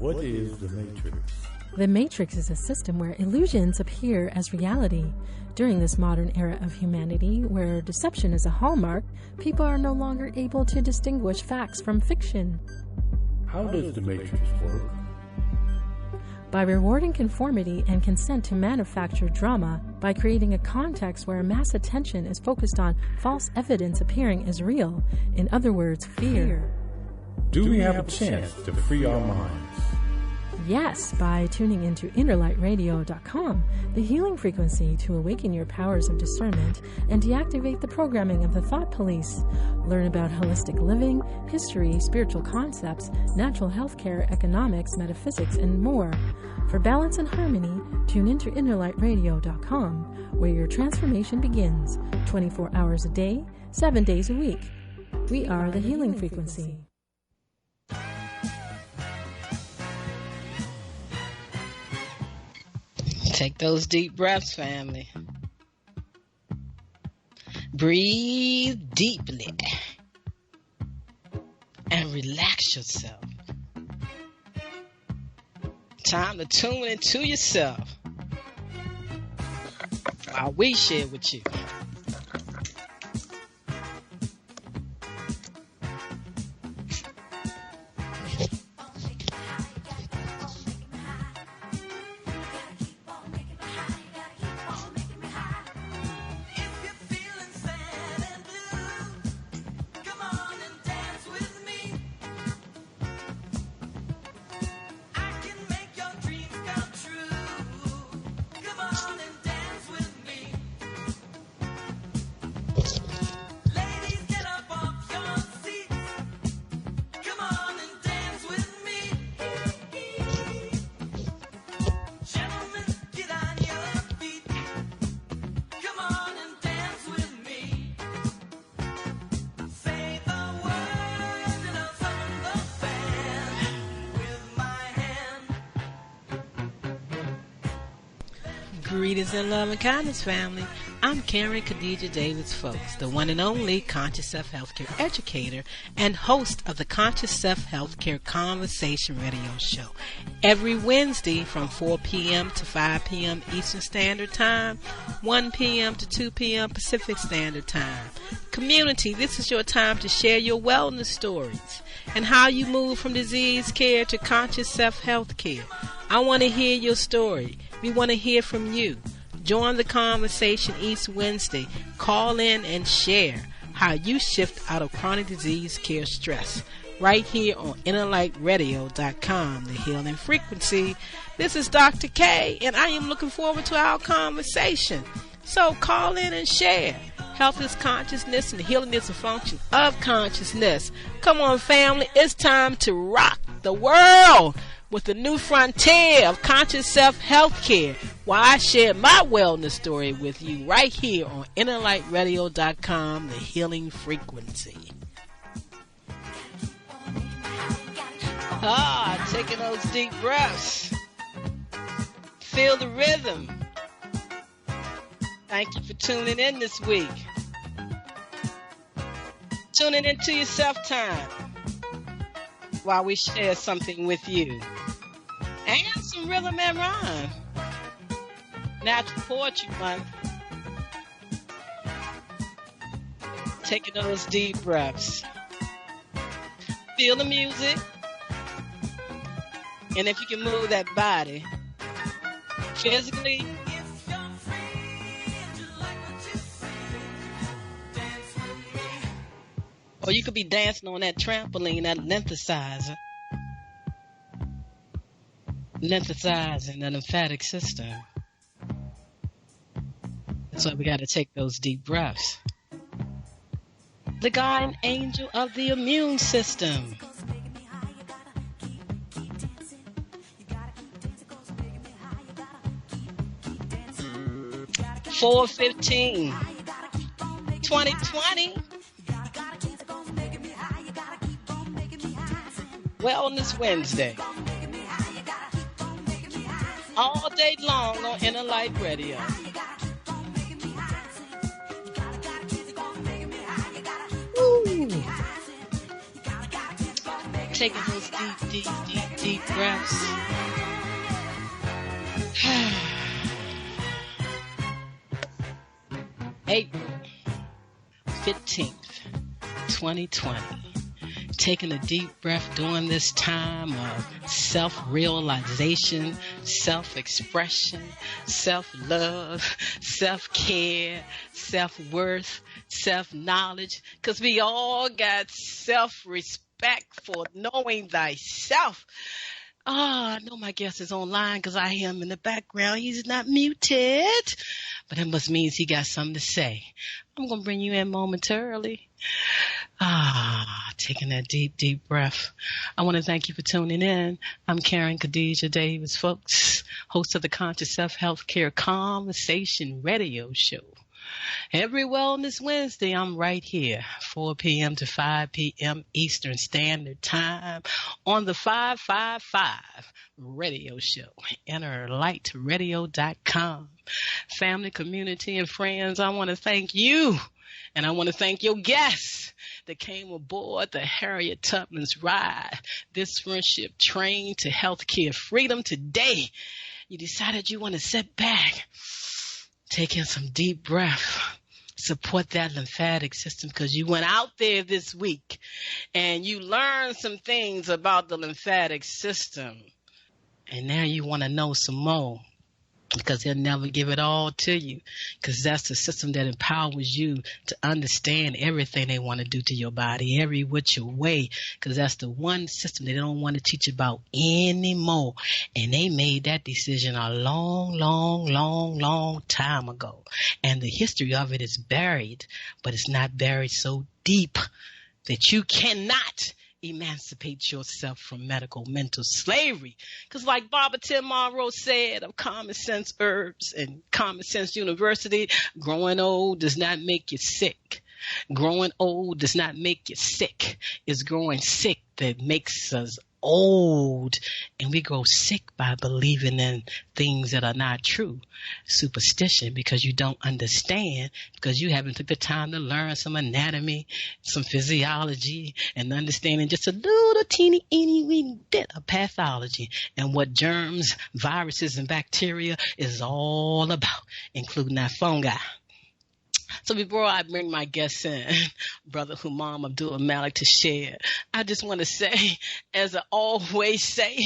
What is the Matrix? The Matrix is a system where illusions appear as reality. During this modern era of humanity, where deception is a hallmark, people are no longer able to distinguish facts from fiction. How does the Matrix work? By rewarding conformity and consent to manufactured drama, by creating a context where mass attention is focused on false evidence appearing as real, in other words, fear. Do we have a chance to free our minds? Yes, by tuning into innerlightradio.com, the healing frequency to awaken your powers of discernment and deactivate the programming of the thought police. Learn about holistic living, history, spiritual concepts, natural health care, economics, metaphysics, and more. For balance and harmony, tune into innerlightradio.com, where your transformation begins 24 hours a day, 7 days a week. We are the healing frequency. Take those deep breaths, family. Breathe deeply and relax yourself. Time to tune into yourself while we share with you. Greetings and love and kindness, family. I'm Karen Khadija Davis-Foulks, the one and only Conscious Self Healthcare educator and host of the Conscious Self Healthcare Conversation radio show. Every Wednesday from 4 p.m. to 5 p.m. Eastern Standard Time, 1 p.m. to 2 p.m. Pacific Standard Time. Community, this is your time to share your wellness stories and how you move from disease care to conscious self-health care. I want to hear your story. We want to hear from you. Join the conversation each Wednesday. Call in and share how you shift out of chronic disease care stress. Right here on innerlightradio.com, the healing frequency. This is Dr. K, and I am looking forward to our conversation. So call in and share. Health is consciousness and healing is a function of consciousness. Come on, family. It's time to rock the world with the new frontier of conscious self-health care, while I share my wellness story with you right here on innerlightradio.com, the healing frequency. Taking those deep breaths. Feel the rhythm. Thank you for tuning in this week. Tuning into your self-time while we share something with you. And some rhythm and rhyme. Natural Poetry Month. Taking those deep breaths. Feel the music. And if you can move that body physically, or you could be dancing on that trampoline, that lengthicizing the lymphatic system. That's why we got to take those deep breaths. The guardian angel of the immune system. (4/15, 2020). Wellness Wednesday. All day long on Inner Light Radio. Woo. Taking those deep deep breaths. April 15th, 2020. Taking a deep breath during this time of self-realization, self-expression, self-love, self-care, self-worth, self-knowledge, because we all got self-respect for knowing thyself. I know my guest is online because I hear him in the background. He's not muted, but that must mean he got something to say. I'm going to bring you in momentarily. Taking that deep, deep breath. I want to thank you for tuning in. I'm Karen Khadijah Davis-Foulks, host of the Conscious Self Healthcare Conversation Radio Show. Every Wellness Wednesday, I'm right here, 4 p.m. to 5 p.m. Eastern Standard Time on the 555 radio show, innerlightradio.com. Family, community, and friends, I want to thank you, and I want to thank your guests that came aboard the Harriet Tubman's ride, this friendship train to healthcare freedom. Today, you decided you want to sit back, take in some deep breath, support that lymphatic system, because you went out there this week and you learned some things about the lymphatic system. And now you want to know some more, because they'll never give it all to you, because that's the system that empowers you to understand everything they want to do to your body, every which way, because that's the one system they don't want to teach about anymore. And they made that decision a long time ago. And the history of it is buried, but it's not buried so deep that you cannot emancipate yourself from medical mental slavery. Because like Barbara Tim Monroe said of Common Sense Herbs and Common Sense University, growing old does not make you sick. Growing old does not make you sick. It's growing sick that makes us old, and we grow sick by believing in things that are not true. Superstition, because you don't understand, because you haven't took the time to learn some anatomy, some physiology, and understanding just a little teeny weeny bit of pathology and what germs, viruses, and bacteria is all about, including that fungi. So before I bring my guests in, Brother Humam Abdulmalik, to share, I just want to say, as I always say,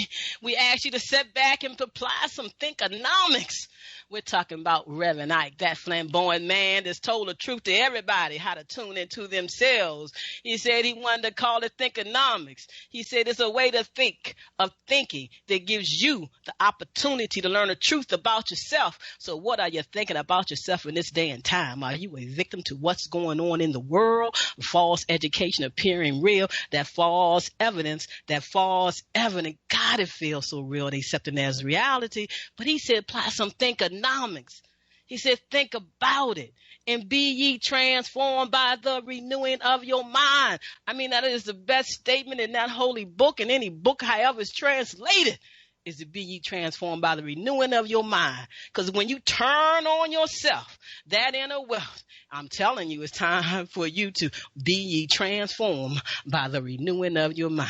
we ask you to sit back and apply some thinkonomics. We're talking about Reverend Ike, that flamboyant man that's told the truth to everybody, how to tune into themselves. He said he wanted to call it thinkonomics. He said it's a way to think, of thinking, that gives you the opportunity to learn the truth about yourself. So what are you thinking about yourself in this day and time? Are you a victim to what's going on in the world? False education appearing real, that false evidence, God, it feels so real, they accept it as reality. But he said apply some thinkonomics. He said, think about it and be ye transformed by the renewing of your mind. I mean, that is the best statement in that holy book, and any book, however it's translated, is to be ye transformed by the renewing of your mind. Because when you turn on yourself, that inner wealth, I'm telling you, it's time for you to be ye transformed by the renewing of your mind.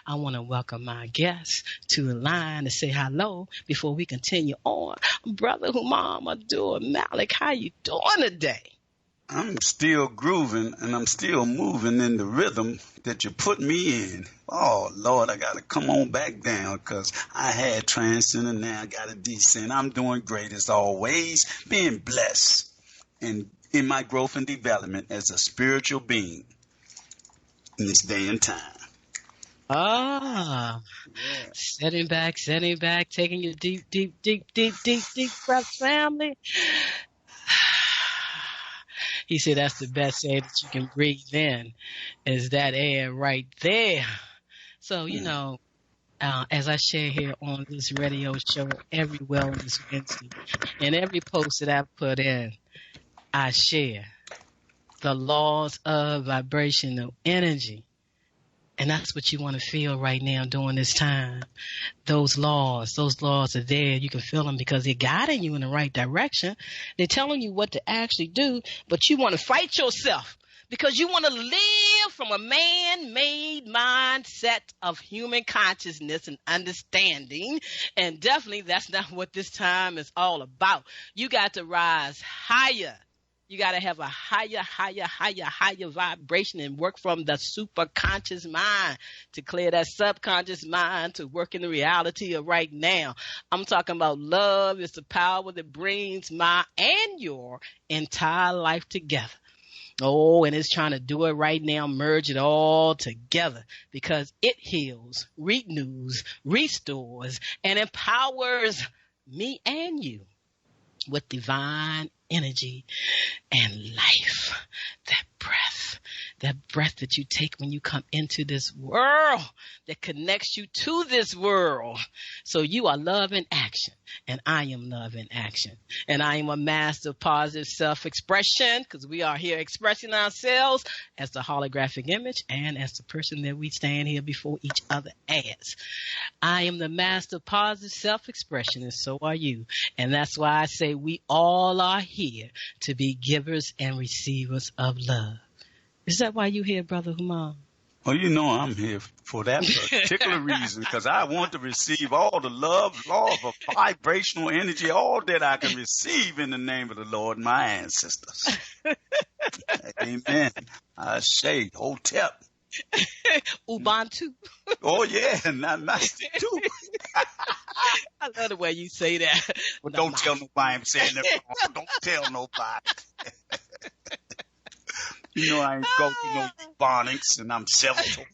I want to welcome my guests to the line to say hello before we continue on. Brother Humam Abdulmalik, how you doing today? I'm still grooving, and I'm still moving in the rhythm that you put me in. Oh, Lord, I got to come on back down, because I had transcend and now I got to descend. I'm doing great as always, being blessed and in my growth and development as a spiritual being in this day and time. Yeah. Setting back, taking your deep breath, family. He said that's the best air that you can breathe in, is that air right there. So, you know, as I share here on this radio show every Wellness Wednesday, and every post that I put in, I share the laws of vibrational energy. And that's what you want to feel right now during this time. Those laws are there. You can feel them because they're guiding you in the right direction. They're telling you what to actually do, but you want to fight yourself because you want to live from a man-made mindset of human consciousness and understanding. And definitely that's not what this time is all about. You got to rise higher. You got to have a higher vibration and work from the super conscious mind to clear that subconscious mind to work in the reality of right now. I'm talking about love is the power that brings my and your entire life together. Oh, and it's trying to do it right now, merge it all together because it heals, renews, restores, and empowers me and you with divine energy and life. That breath that you take when you come into this world that connects you to this world. So you are love in action, and I am love in action. And I am a master of positive self-expression because we are here expressing ourselves as the holographic image and as the person that we stand here before each other as. I am the master of positive self-expression, and so are you. And that's why I say we all are here to be givers and receivers of love. Is that why you here, Brother Humam? Well, you know I'm here for that particular reason, because I want to receive all the love, of vibrational energy, all that I can receive in the name of the Lord, my ancestors. Amen. I say, Hotep. Ubuntu. Oh, yeah, not too. I love the way you say that. Well, don't tell nobody I'm saying that wrong. Don't tell nobody. You know I ain't go through no ebonics, and I'm several.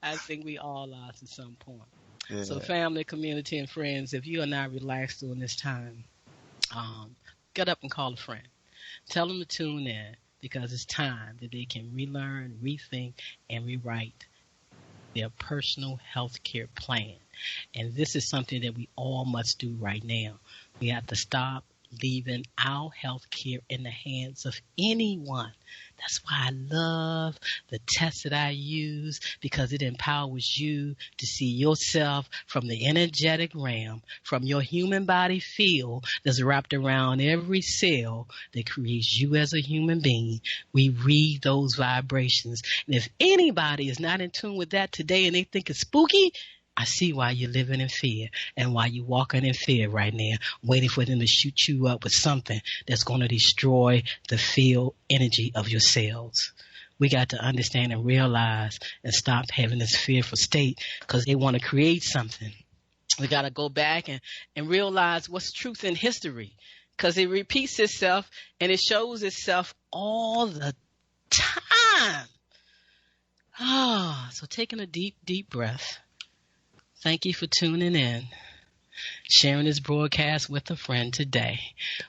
I think we all are to some point. Yeah. So family, community, and friends, if you are not relaxed during this time, get up and call a friend. Tell them to tune in because it's time that they can relearn, rethink, and rewrite their personal health care plan. And this is something that we all must do right now. We have to stop leaving our health care in the hands of anyone. That's why I love the test that I use, because it empowers you to see yourself from the energetic realm, from your human body field that's wrapped around every cell that creates you as a human being. We read those vibrations. And if anybody is not in tune with that today and they think it's spooky, I see why you're living in fear and why you're walking in fear right now, waiting for them to shoot you up with something that's going to destroy the field energy of your cells. We got to understand and realize and stop having this fearful state because they want to create something. We got to go back and realize what's truth in history, because it repeats itself and it shows itself all the time. So taking a deep, deep breath. Thank you for tuning in, sharing this broadcast with a friend today.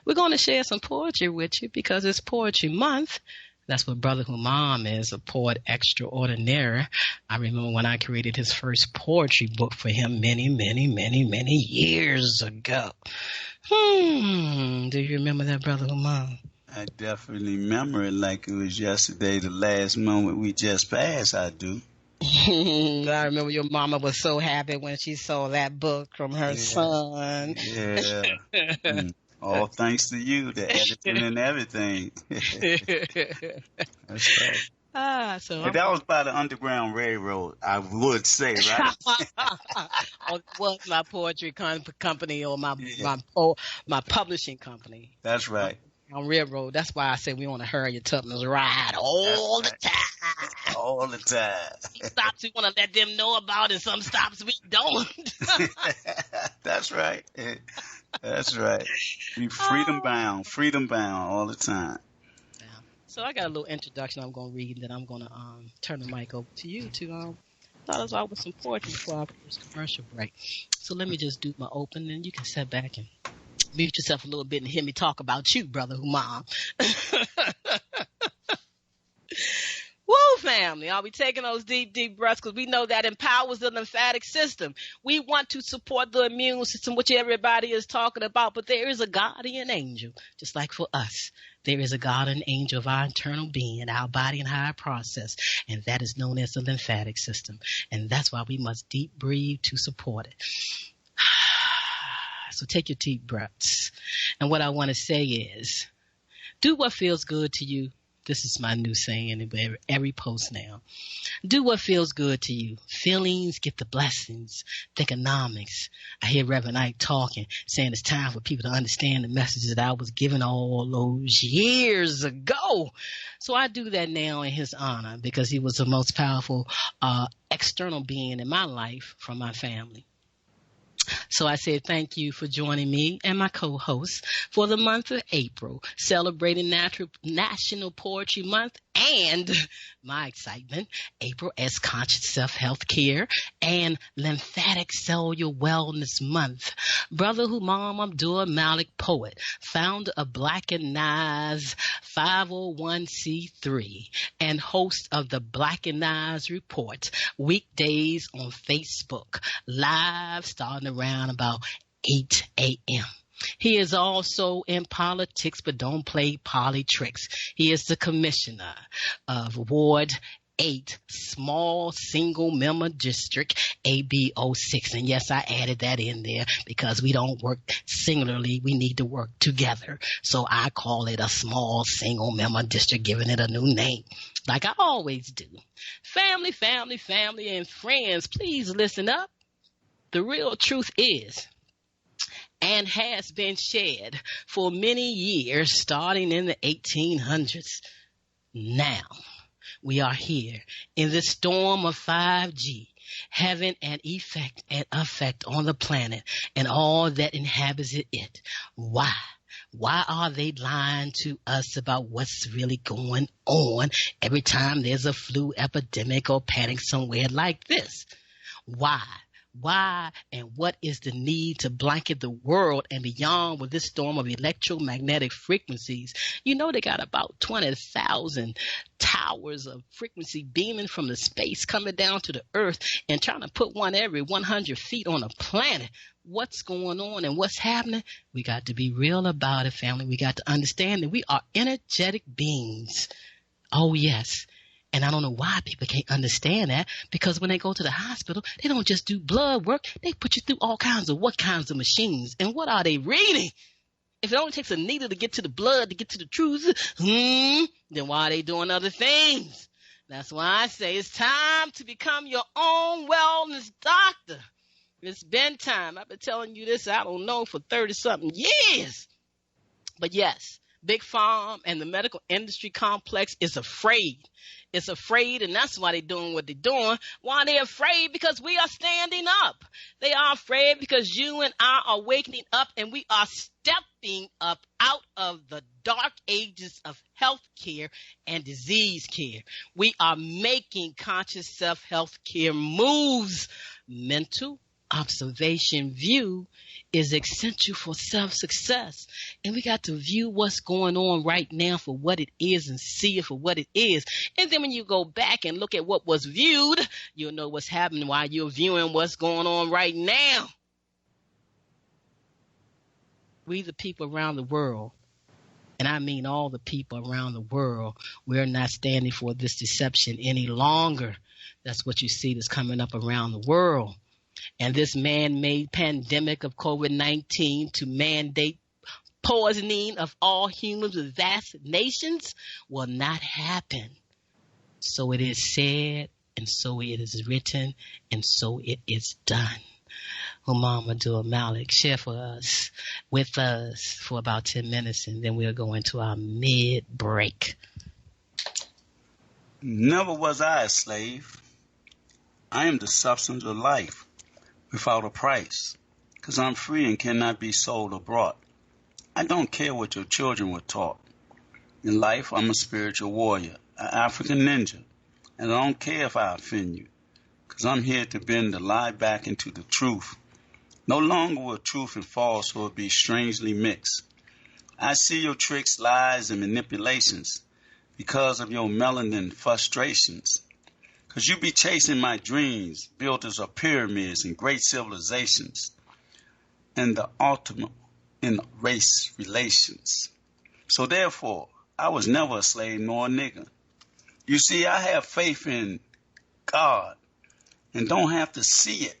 We're going to share some poetry with you because it's Poetry Month. That's what Brother Humam is, a poet extraordinaire. I remember when I created his first poetry book for him many, many, many, many years ago. Do you remember that, Brother Humam? I definitely remember it like it was yesterday, the last moment we just passed, I do. I remember your mama was so happy when she saw that book from her son. Yeah. All thanks to you, the editing and everything. That's right. So that was by the Underground Railroad, I would say, right? It was my poetry company or my publishing company. That's right. On Railroad. That's why I say we want to hurry Tubman's ride all the time. All the time. Some stops we want to let them know about, and some stops we don't. That's right. That's right. We freedom bound all the time. Yeah. So I got a little introduction I'm going to read, and then I'm going to turn the mic over to you to start us out with some poetry before our first commercial break. So let me just do my opening, and you can sit back and mute yourself a little bit and hear me talk about you, Brother Humam. Woo, family. Are we taking those deep, deep breaths? Because we know that empowers the lymphatic system. We want to support the immune system, which everybody is talking about. But there is a guardian angel, just like for us. There is a guardian angel of our internal being, our body and higher process. And that is known as the lymphatic system. And that's why we must deep breathe to support it. So take your deep breaths. And what I want to say is, do what feels good to you. This is my new saying in every post now. Do what feels good to you. Feelings get the blessings. Thinkonomics. I hear Reverend Ike talking, saying it's time for people to understand the messages that I was given all those years ago. So I do that now in his honor because he was the most powerful external being in my life from my family. So I said thank you for joining me and my co-host for the month of April, celebrating National Poetry Month and my excitement, April as Conscious Self-Health Care and Lymphatic Cellular Wellness Month. Brother Humam Abdulmalik, poet, founder of Blackanized 501c3 and host of the Blackanized Report, weekdays on Facebook, live starting around about 8 a.m. He is also in politics, but don't play tricks. He is the commissioner of Ward 8, Small Single Member District, AB06. And yes, I added that in there because we don't work singularly. We need to work together. So I call it a Small Single Member District, giving it a new name, like I always do. Family, family, family, and friends, please listen up. The real truth is, and has been shared for many years, starting in the 1800s. Now, we are here in the storm of 5G, having an effect on the planet and all that inhabits it. Why? Why are they lying to us about what's really going on every time there's a flu epidemic or panic somewhere like this? Why? Why and what is the need to blanket the world and beyond with this storm of electromagnetic frequencies? You know they got about 20,000 towers of frequency beaming from the space coming down to the earth and trying to put one every 100 feet on a planet. What's going on and what's happening? We got to be real about it, family. We got to understand that we are energetic beings. Oh, yes. And I don't know why people can't understand that, because when they go to the hospital, they don't just do blood work. They put you through all kinds of machines. And what are they reading? If it only takes a needle to get to the blood, to get to the truth, then why are they doing other things? That's why I say it's time to become your own wellness doctor. It's been time. I've been telling you this, I don't know, for 30-something years. But yes, Big Pharma and the medical industry complex is afraid. It's afraid, and that's why they're doing what they're doing. Why are they afraid? Because we are standing up. They are afraid because you and I are waking up, and we are stepping up out of the dark ages of health care and disease care. We are making conscious self-health care moves. Mental observation view is essential for self-success. And we got to view what's going on right now for what it is and see it for what it is. And then when you go back and look at what was viewed, you'll know what's happening while you're viewing what's going on right now. We, the people around the world, and I mean all the people around the world, we're not standing for this deception any longer. That's what you see that's coming up around the world. And this man-made pandemic of COVID-19 to mandate poisoning of all humans with vaccinations will not happen. So it is said, and so it is written, and so it is done. Humam Abdulmalik, share with us for about 10 minutes, and then we'll go into our mid-break. Never was I a slave. I am the substance of life without a price, because I'm free and cannot be sold or bought. I don't care what your children were taught. In life, I'm a spiritual warrior, an African ninja, and I don't care if I offend you, because I'm here to bend the lie back into the truth. No longer will truth and falsehood be strangely mixed. I see your tricks, lies, and manipulations because of your melanin frustrations. Because you be chasing my dreams, builders of pyramids and great civilizations, and the ultimate in race relations. So therefore, I was never a slave nor a nigger. You see, I have faith in God and don't have to see it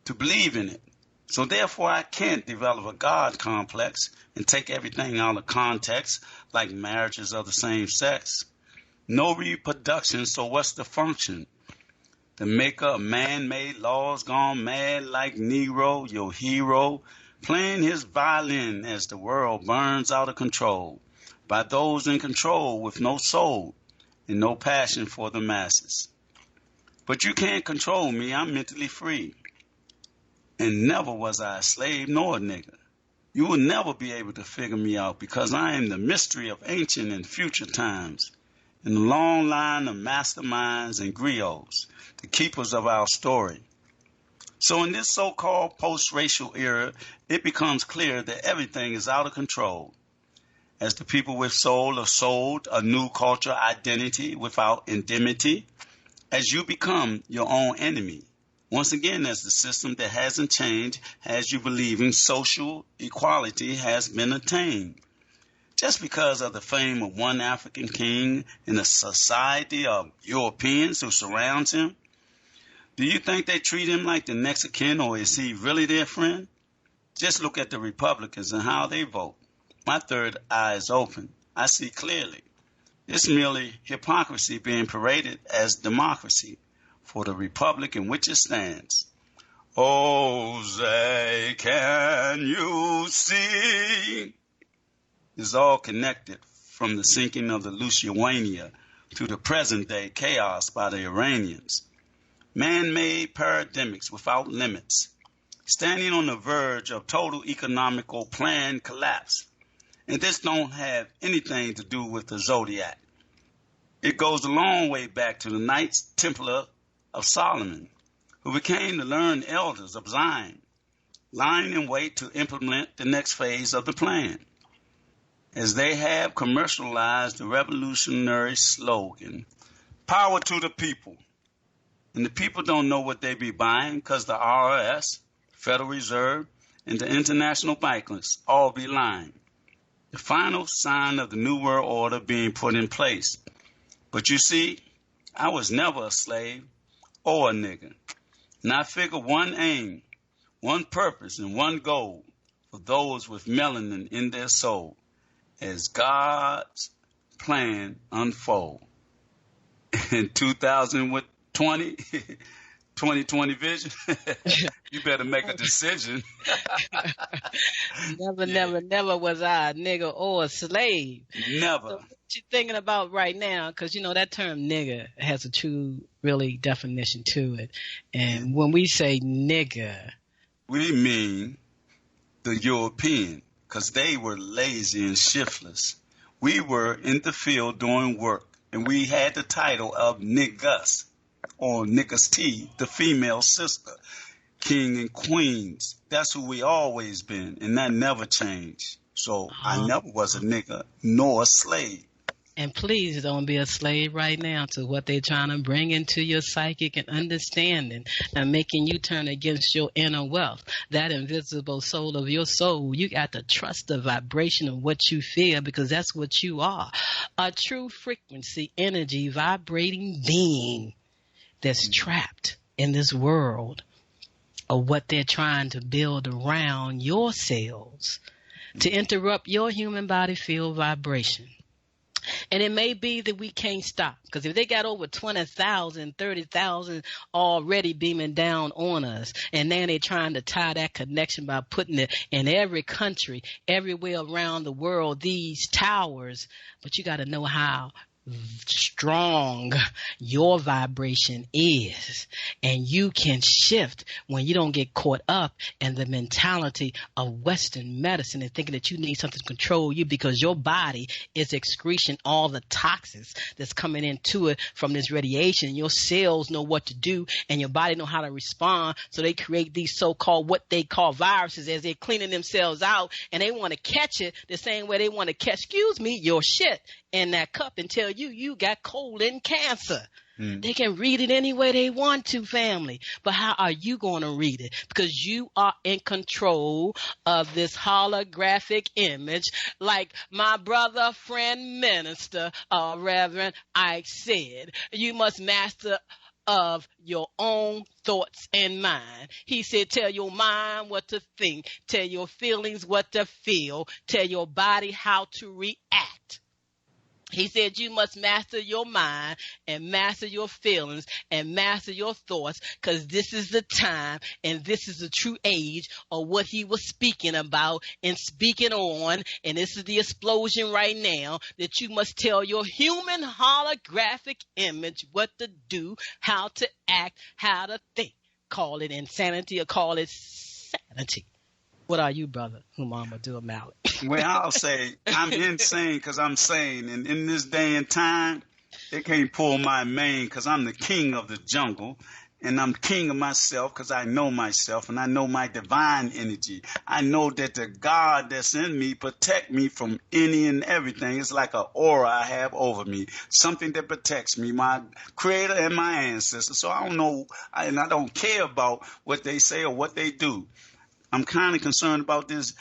to believe in it. So therefore, I can't develop a God complex and take everything out of context, like marriages of the same sex. No reproduction, so what's the function? The maker of man-made laws gone mad like Nero, your hero, playing his violin as the world burns out of control by those in control with no soul and no passion for the masses. But you can't control me, I'm mentally free. And never was I a slave nor a nigger. You will never be able to figure me out because I am the mystery of ancient and future times, in the long line of masterminds and griots, the keepers of our story. So in this so-called post-racial era, it becomes clear that everything is out of control. As the people with soul are sold a new cultural identity without indemnity, as you become your own enemy. Once again, as the system that hasn't changed has you believing social equality has been attained. Just because of the fame of one African king in a society of Europeans who surrounds him? Do you think they treat him like the next of kin, or is he really their friend? Just look at the Republicans and how they vote. My third eye is open. I see clearly. It's merely hypocrisy being paraded as democracy for the republic in which it stands. Oh, say, can you see? It's all connected from the sinking of the Lusitania to the present-day chaos by the Iranians. Man-made pandemics without limits, standing on the verge of total economical plan collapse. And this don't have anything to do with the Zodiac. It goes a long way back to the Knights Templar of Solomon, who became the learned elders of Zion, lying in wait to implement the next phase of the plan. As they have commercialized the revolutionary slogan, power to the people. And the people don't know what they be buying because the IRS, Federal Reserve, and the international bankers all be lying. The final sign of the New World Order being put in place. But you see, I was never a slave or a nigger. And I figure one aim, one purpose, and one goal for those with melanin in their soul as God's plan unfold. In 2020, 2020 vision, you better make a decision. Never was I a nigger or a slave. Never. So what you thinking about right now? Because, you know, that term nigger has a true, really definition to it. And when we say nigger, we mean the European, because they were lazy and shiftless. We were in the field doing work, and we had the title of niggas, or niggas T, the female sister, king and queens. That's who we always been, and that never changed. So I never was a nigger nor a slave. And please don't be a slave right now to what they're trying to bring into your psychic and understanding and making you turn against your inner wealth, that invisible soul of your soul. You got to trust the vibration of what you feel, because that's what you are. A true frequency, energy, vibrating being that's trapped in this world of what they're trying to build around your cells to interrupt your human body field vibration. And it may be that we can't stop, because if they got over 20,000, 30,000 already beaming down on us, and then they're trying to tie that connection by putting it in every country, everywhere around the world, these towers. But you got to know how strong your vibration is, and you can shift when you don't get caught up in the mentality of Western medicine and thinking that you need something to control you, because your body is excreting all the toxins that's coming into it from this radiation. Your cells know what to do, and your body know how to respond, so they create these so-called what they call viruses as they're cleaning themselves out, and they want to catch it the same way they want to catch, your shit in that cup and tell you got colon cancer. They can read it any way they want to, family. But how are you going to read it? Because you are in control of this holographic image, like my brother, friend, minister, Reverend Ike said. You must master of your own thoughts and mind. He said, tell your mind what to think, tell your feelings what to feel, tell your body how to react. He said you must master your mind and master your feelings and master your thoughts, because this is the time and this is the true age of what he was speaking about and speaking on. And this is the explosion right now, that you must tell your human holographic image what to do, how to act, how to think. Call it insanity or call it sanity. What are you, brother Humam Abdulmalik? Well, I'll say I'm insane because I'm sane. And in this day and time, they can't pull my mane because I'm the king of the jungle. And I'm king of myself because I know myself and I know my divine energy. I know that the God that's in me protect me from any and everything. It's like an aura I have over me, something that protects me, my creator and my ancestors. So I don't know, and I don't care about what they say or what they do. I'm kind of concerned about this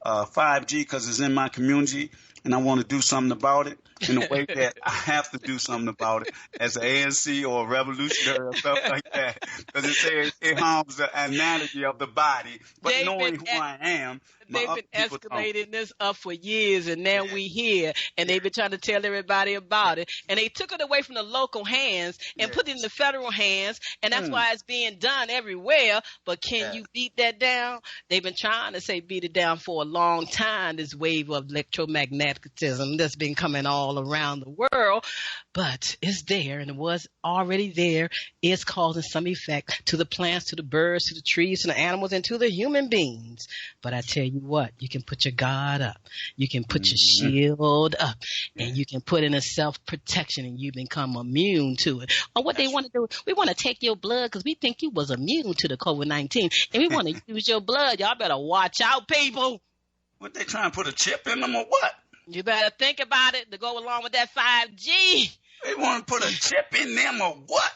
5G because it's in my community, and I want to do something about it in a way that I have to do something about it as an ANC or a revolutionary or something like that, because it says it harms the anatomy of the body. But knowing who I am, they've been escalating this up for years, and now we here, and they've been trying to tell everybody about it, and they took it away from the local hands and put it in the federal hands, and that's why it's being done everywhere. But can you beat that down? They've been trying to say beat it down for a long time, this wave of electromagnetism that's been coming all around the world, but it's there, and it was already there. It's causing some effect to the plants, to the birds, to the trees, to the animals, and to the human beings. But I tell you what, you can put your guard up, you can put your shield up, and you can put in a self-protection, and you become immune to it. Or what they want to do, we want to take your blood because we think you was immune to the COVID-19, and we want to use your blood. Y'all better watch out, people. What, they trying to put a chip in them or what? You better think about it to go along with that 5G. They want to put a chip in them or what?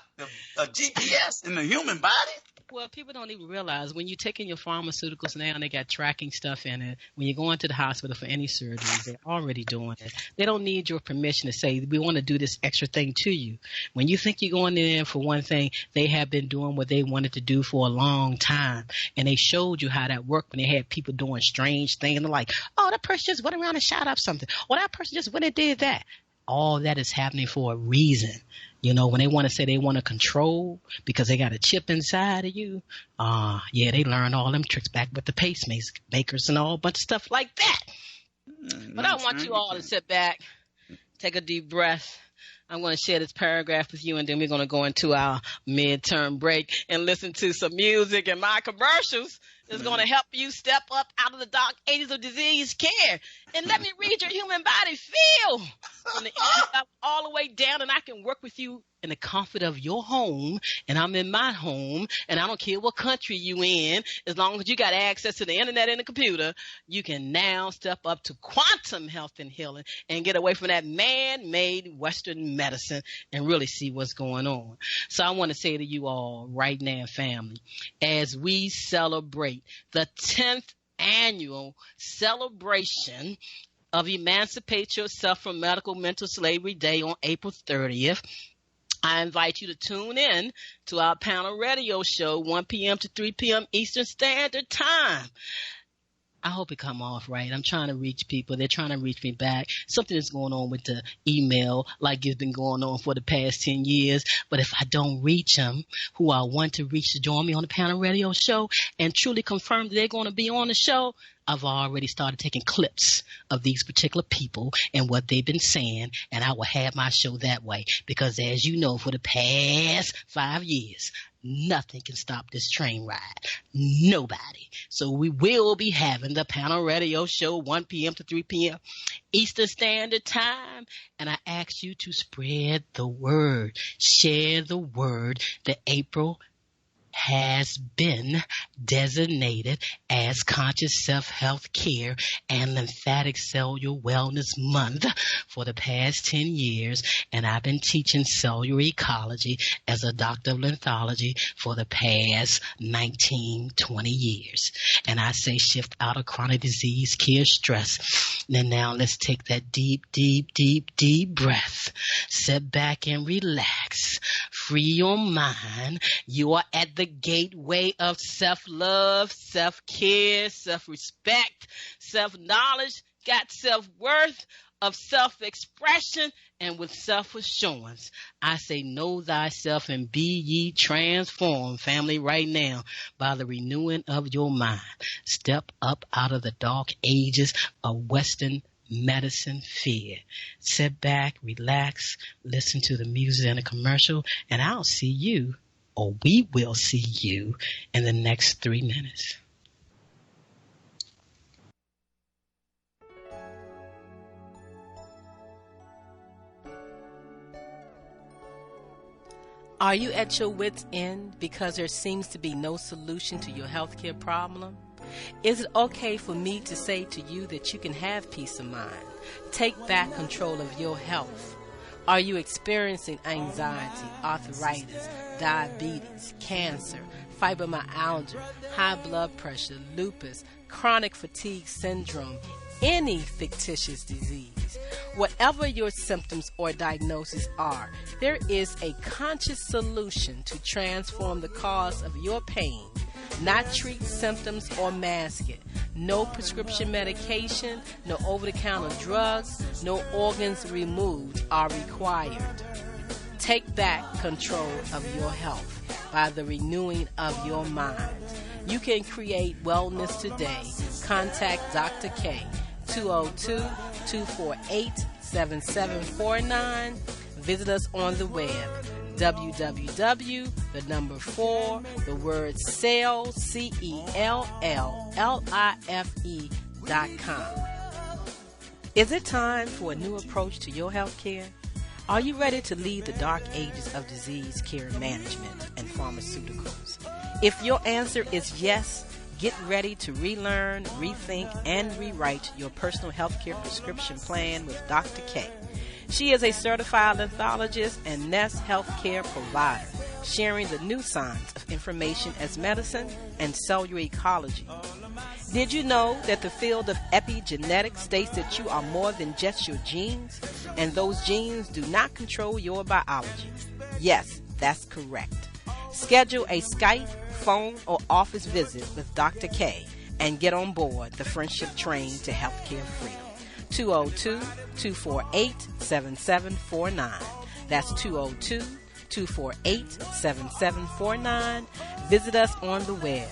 A GPS in the human body? Well, people don't even realize when you're taking your pharmaceuticals now and they got tracking stuff in it, when you're going to the hospital for any surgeries, they're already doing it. They don't need your permission to say, we want to do this extra thing to you. When you think you're going in for one thing, they have been doing what they wanted to do for a long time. And they showed you how that worked when they had people doing strange things. They're like, oh, that person just went around and shot up something. Or that person just went and did that. All that is happening for a reason. You know, when they want to say they want to control because they got a chip inside of you, they learn all them tricks back with the pacemakers and all a bunch of stuff like that. But I want you all to sit back, take a deep breath. I'm going to share this paragraph with you, and then we're going to go into our midterm break and listen to some music and my commercials. Is going to help you step up out of the dark ages of disease care. And let me read your human body feel from the inside up all the way down, and I can work with you in the comfort of your home, and I'm in my home, and I don't care what country you in, as long as you got access to the internet and the computer, you can now step up to quantum health and healing and get away from that man-made Western medicine and really see what's going on. So I want to say to you all right now, family, as we celebrate the 10th annual celebration of Emancipate Yourself from Medical Mental Slavery Day on April 30th, I invite you to tune in to our panel radio show, 1 p.m. to 3 p.m. Eastern Standard Time. I hope it come off right. I'm trying to reach people. They're trying to reach me back. Something is going on with the email like it's been going on for the past 10 years. But if I don't reach them, who I want to reach to join me on the panel radio show and truly confirm that they're going to be on the show, I've already started taking clips of these particular people and what they've been saying, and I will have my show that way. Because as you know, for the past 5 years, nothing can stop this train ride. Nobody. So we will be having the panel radio show 1 p.m. to 3 p.m. Eastern Standard Time. And I ask you to spread the word. Share the word that April has been designated as Conscious Self-Health Care and Lymphatic Cellular Wellness Month for the past 10 years, and I've been teaching cellular ecology as a doctor of lymphology for the past 19, 20 years. And I say shift out of chronic disease, care, stress. And now let's take that deep, deep, deep, deep breath. Sit back and relax. free your mind. You are at the gateway of self-love, self-care, self-respect, self-knowledge, got self-worth, of self-expression, and with self-assurance. I say, know thyself and be ye transformed, family, right now, by the renewing of your mind. Step up out of the dark ages of Western medicine fear. Sit back, relax, listen to the music and the commercial, and I'll see you, or we will see you, in the next 3 minutes. Are you at your wit's end because there seems to be no solution to your healthcare problem? Is it okay for me to say to you that you can have peace of mind? Take back control of your health. Are you experiencing anxiety, arthritis, diabetes, cancer, fibromyalgia, high blood pressure, lupus, chronic fatigue syndrome, any fictitious disease? Whatever your symptoms or diagnosis are, there is a conscious solution to transform the cause of your pain. Not treat symptoms or mask it. No prescription medication, no over-the-counter drugs, no organs removed are required. Take back control of your health by the renewing of your mind. You can create wellness today. Contact Dr. K, 202-248-7749. Visit us on the web, www.cell-a-brating.com. Is it time for a new approach to your health care? Are you ready to leave the dark ages of disease care management and pharmaceuticals? If your answer is yes, get ready to relearn, rethink, and rewrite your personal healthcare prescription plan with Dr. K. She is a certified lymphologist and Nest healthcare provider, sharing the new science of information as medicine and cellular ecology. Did you know that the field of epigenetics states that you are more than just your genes, and those genes do not control your biology? Yes, that's correct. Schedule a Skype, phone, or office visit with Dr. K and get on board the friendship train to healthcare freedom. 202-248-7749. That's 202-248-7749. Visit us on the web,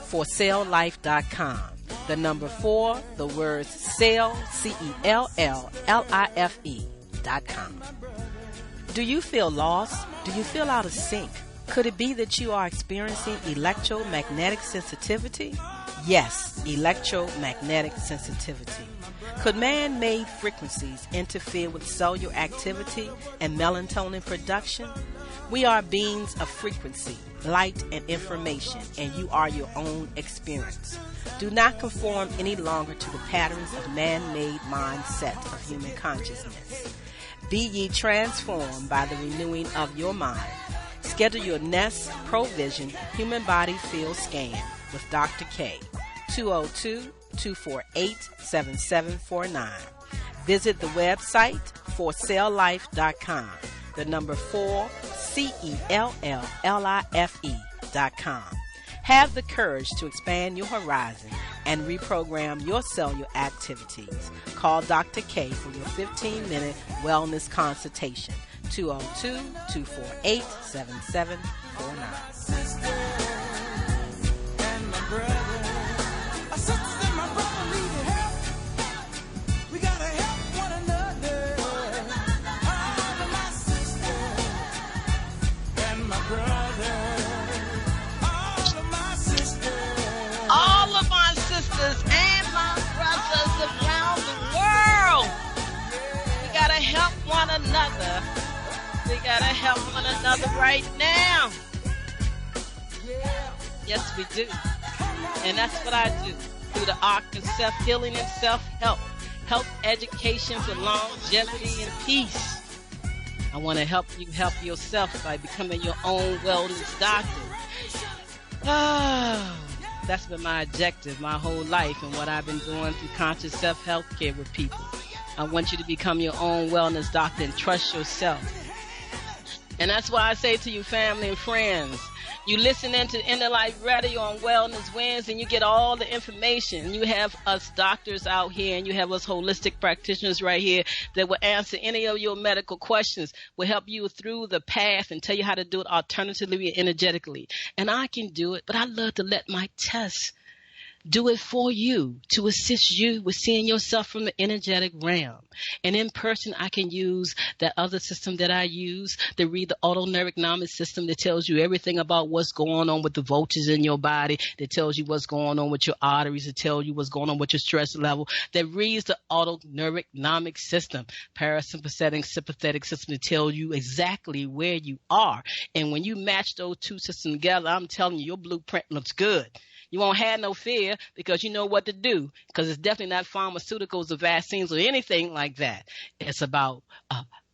forselllife.com. The number 4, the words cell, CELLLIFE.com. Do you feel lost? Do you feel out of sync? Could it be that you are experiencing electromagnetic sensitivity? Yes, electromagnetic sensitivity. Could man-made frequencies interfere with cellular activity and melatonin production? We are beings of frequency, light, and information, and you are your own experience. Do not conform any longer to the patterns of man-made mindset of human consciousness. Be ye transformed by the renewing of your mind. Schedule your Nest Provision Human Body Field Scan with Dr. K, 202-248-7749. Visit the website forselllife.com. The number 4, CELLLIFE.com. Have the courage to expand your horizon and reprogram your cellular activities. Call Dr. K for your 15-minute wellness consultation. 202-248-7749. All of my sisters and my brothers around the world, we gotta help one another. We gotta help one another right now. Yes, we do. And that's what I do through the arc of self-healing and self-help, health education for longevity and peace. I want to help you help yourself by becoming your own wellness doctor. That's been my objective my whole life and what I've been doing through conscious self-health care with people. I want you to become your own wellness doctor and trust yourself. And that's why I say to you, family and friends, you listen into Inner Light Radio on Wellness Wednesday, and you get all the information. You have us doctors out here, and you have us holistic practitioners right here that will answer any of your medical questions, will help you through the path and tell you how to do it alternatively and energetically. And I can do it, but I love to let my tests do it for you, to assist you with seeing yourself from the energetic realm. And in person, I can use that other system that I use to read the autonomic system that tells you everything about what's going on with the voltage in your body, that tells you what's going on with your arteries, that tells you what's going on with your stress level, that reads the autonomic system, parasympathetic, sympathetic system, that tells you exactly where you are. And when you match those two systems together, I'm telling you, your blueprint looks good. You won't have no fear because you know what to do, because it's definitely not pharmaceuticals or vaccines or anything like that. It's about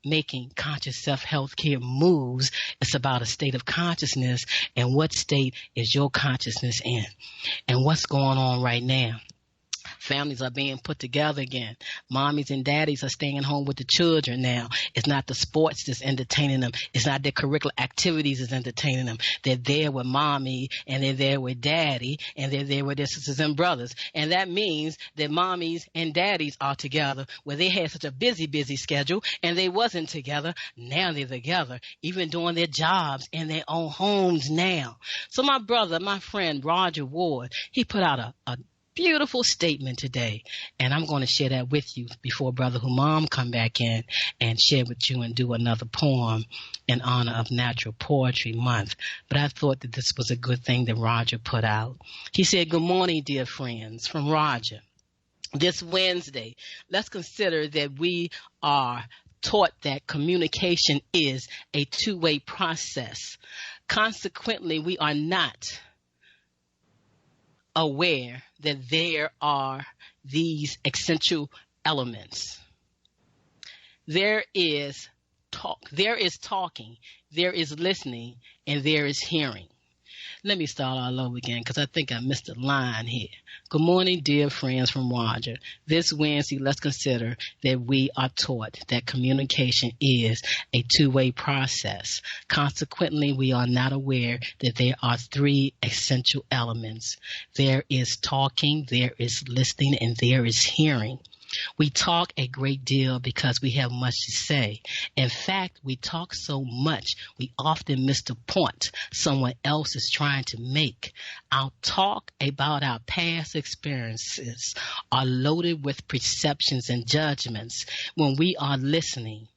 making conscious self-healthcare moves. It's about a state of consciousness, and what state is your consciousness in, and what's going on right now. Families are being put together again. Mommies and daddies are staying home with the children now. It's not the sports that's entertaining them. It's not their curricular activities that's entertaining them. They're there with mommy, and they're there with daddy, and they're there with their sisters and brothers. And that means that mommies and daddies are together where they had such a busy schedule, and they wasn't together. Now they're together, even doing their jobs in their own homes now. So my brother, my friend, Roger Ward, he put out a beautiful statement today, and I'm going to share that with you before Brother Humam come back in and share with you and do another poem in honor of Natural Poetry Month. But I thought that this was a good thing that Roger put out. He said, "Good morning, dear friends," from Roger. This Wednesday, let's consider that we are taught that communication is a two-way process. Consequently, we are not aware that there are these essential elements. There is talking, there is listening, and there is hearing. Let me start all over again because I think I missed a line here. Good morning, dear friends, from Roger. This Wednesday, let's consider that we are taught that communication is a two-way process. Consequently, we are not aware that there are three essential elements. There is talking, there is listening, and there is hearing. We talk a great deal because we have much to say. In fact, we talk so much, we often miss the point someone else is trying to make. Our talk about our past experiences are loaded with perceptions and judgments. When we are listening,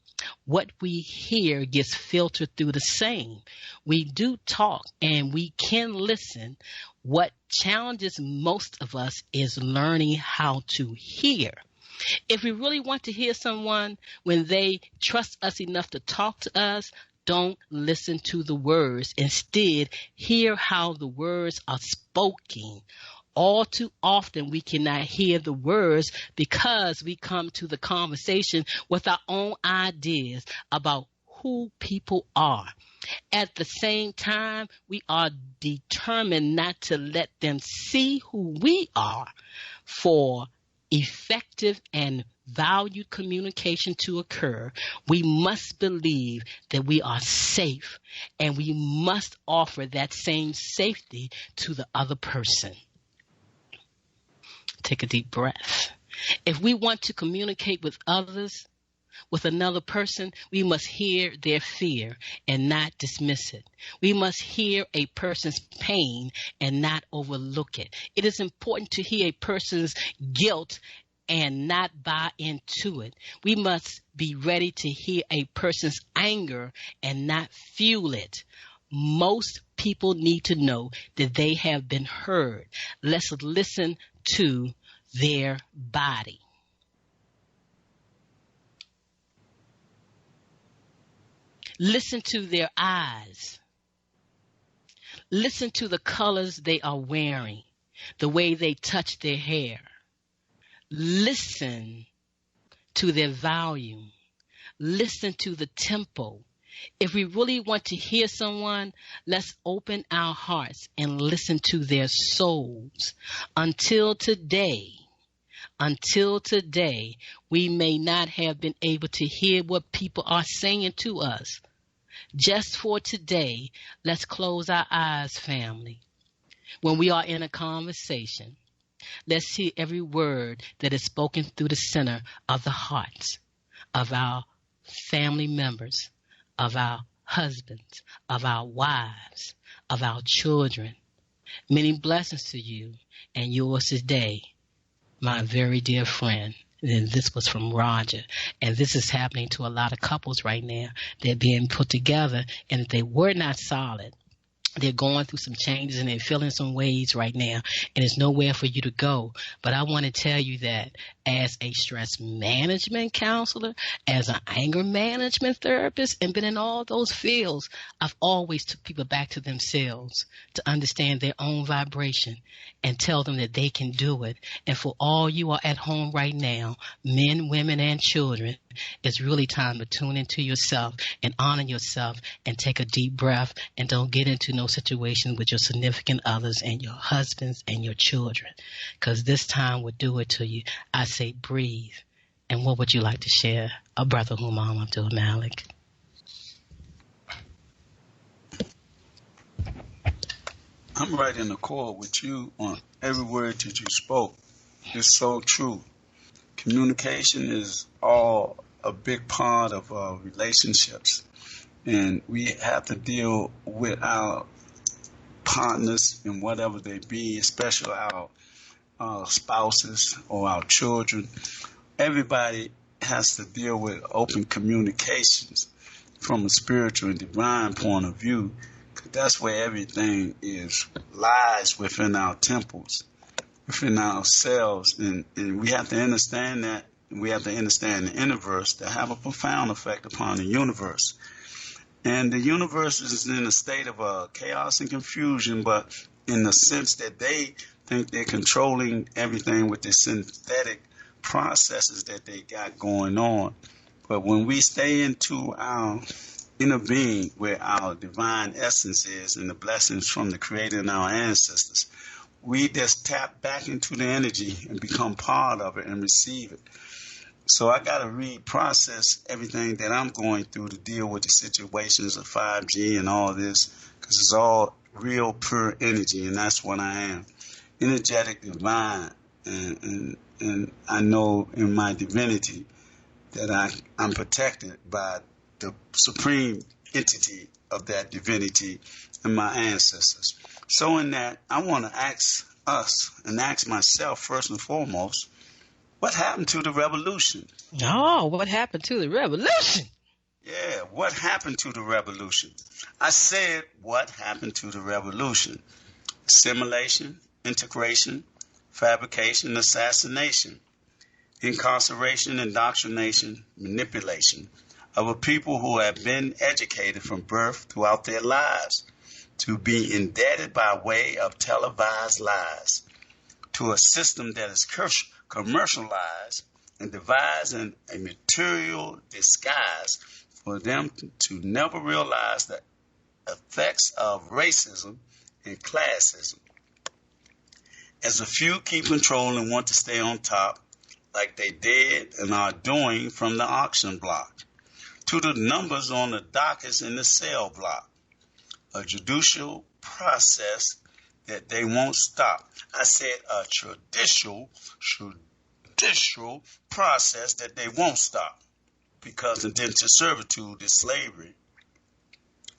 what we hear gets filtered through the same. We do talk and we can listen. What challenges most of us is learning how to hear. If we really want to hear someone when they trust us enough to talk to us, don't listen to the words. Instead, hear how the words are spoken. All too often, we cannot hear the words because we come to the conversation with our own ideas about who people are. At the same time, we are determined not to let them see who we are. For effective and valued communication to occur, we must believe that we are safe, and we must offer that same safety to the other person. Take a deep breath. If we want to communicate with others, with another person, we must hear their fear and not dismiss it. We must hear a person's pain and not overlook it. It is important to hear a person's guilt and not buy into it. We must be ready to hear a person's anger and not fuel it. Most people need to know that they have been heard. Let's listen to their body. Listen to their eyes. Listen to the colors they are wearing, the way they touch their hair. Listen to their volume. Listen to the tempo. If we really want to hear someone, let's open our hearts and listen to their souls. Until today, we may not have been able to hear what people are saying to us. Just for today, let's close our eyes, family. When we are in a conversation, let's hear every word that is spoken through the center of the hearts of our family members, of our husbands, of our wives, of our children. Many blessings to you and yours today, my very dear friend. And this was from Roger. And this is happening to a lot of couples right now. They're being put together, and if they were not solid, they're going through some changes and they're feeling some ways right now, and there's nowhere for you to go. But I want to tell you that as a stress management counselor, as an anger management therapist, and been in all those fields, I've always took people back to themselves to understand their own vibration and tell them that they can do it. And for all you are at home right now, men, women, and children, it's really time to tune into yourself and honor yourself and take a deep breath, and don't get into no situation with your significant others and your husbands and your children, because this time will do it to you. I say breathe. And what would you like to share, Brother Humam Abdulmalik? I'm right in accord with you on every word that you spoke. It's so true. Communication is all a big part of relationships, and we have to deal with our partners and whatever they be, especially our spouses or our children. Everybody has to deal with open communications from a spiritual and divine point of view, because that's where everything lies within our temples, within ourselves, and we have to understand that. We have to understand the universe to have a profound effect upon the universe. And the universe is in a state of chaos and confusion, but in the sense that they think they're controlling everything with the synthetic processes that they got going on. But when we stay into our inner being, where our divine essence is and the blessings from the Creator and our ancestors, we just tap back into the energy and become part of it and receive it. So I got to reprocess everything that I'm going through to deal with the situations of 5G and all this, because it's all real, pure energy, and that's what I am. Energetic, divine, and I know in my divinity that I'm protected by the supreme entity of that divinity and my ancestors. So in that, I want to ask us and ask myself first and foremost, what happened to the revolution? Oh, what happened to the revolution? Yeah, what happened to the revolution? I said, what happened to the revolution? Assimilation, integration, fabrication, assassination, incarceration, indoctrination, manipulation of a people who have been educated from birth throughout their lives to be indebted by way of televised lies to a system that is commercialized and devising a material disguise for them to never realize the effects of racism and classism. As a few keep control and want to stay on top, like they did and are doing from the auction block, to the numbers on the dockets in the cell block, a judicial process that they won't stop. I said a judicial process that they won't stop, because indentured servitude is slavery,